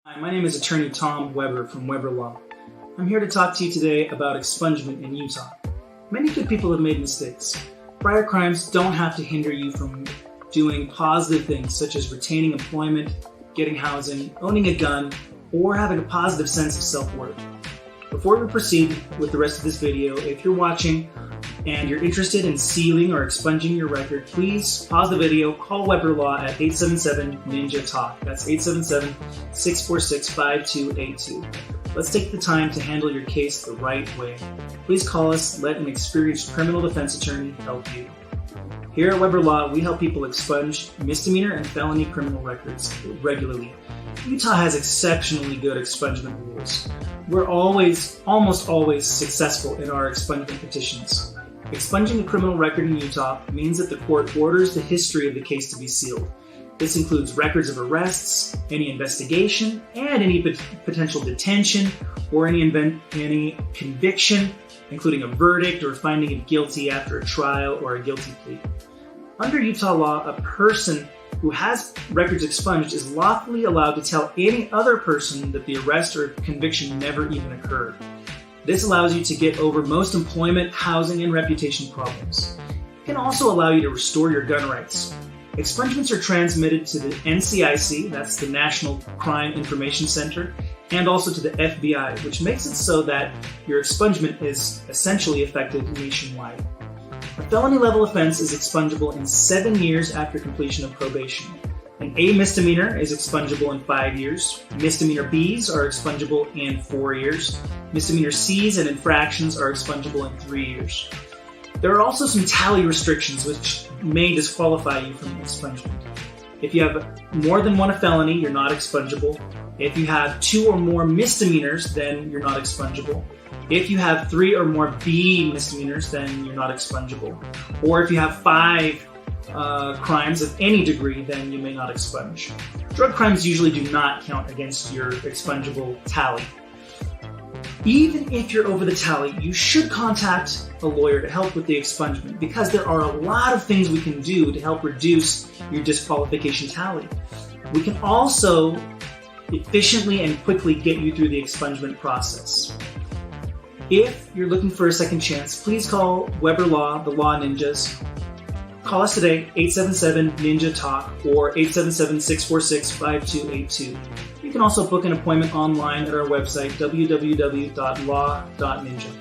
Hi, my name is attorney Tom Weber from Weber Law. I'm here to talk to you today about expungement in Utah. Many good people have made mistakes. Prior crimes don't have to hinder you from doing positive things such as retaining employment, getting housing, owning a gun, or having a positive sense of self-worth. Before we proceed with the rest of this video, if you're watching and you're interested in sealing or expunging your record, please pause the video, call Weber Law at 877-NINJA-TALK. That's 877-646-5282. Let's take the time to handle your case the right way. Please call us, let an experienced criminal defense attorney help you. Here at Weber Law, we help people expunge misdemeanor and felony criminal records regularly. Utah has exceptionally good expungement rules. We're almost always successful in our expungement petitions. Expunging a criminal record in Utah means that the court orders the history of the case to be sealed. This includes records of arrests, any investigation, and any potential detention or any conviction, including a verdict or finding of guilty after a trial or a guilty plea. Under Utah law, a person who has records expunged is lawfully allowed to tell any other person that the arrest or conviction never even occurred. This allows you to get over most employment, housing, and reputation problems. It can also allow you to restore your gun rights. Expungements are transmitted to the NCIC, that's the National Crime Information Center, and also to the FBI, which makes it so that your expungement is essentially effective nationwide. A felony level offense is expungible in 7 years after completion of probation. An A misdemeanor is expungible in 5 years. Misdemeanor Bs are expungible in 4 years. Misdemeanor Cs and infractions are expungible in 3 years. There are also some tally restrictions which may disqualify you from expungement. If you have more than one felony, you're not expungible. If you have 2 or more misdemeanors, then you're not expungible. If you have 3 or more B misdemeanors, then you're not expungible. Or if you have 5 crimes of any degree, then you may not expunge. Drug crimes usually do not count against your expungible tally. Even if you're over the tally, you should contact a lawyer to help with the expungement because there are a lot of things we can do to help reduce your disqualification tally. We can also efficiently and quickly get you through the expungement process. If you're looking for a second chance, please call Weber Law, the Law Ninjas. Call us today, 877-NINJA-TALK or 877-646-5282. You can also book an appointment online at our website, www.law.ninja.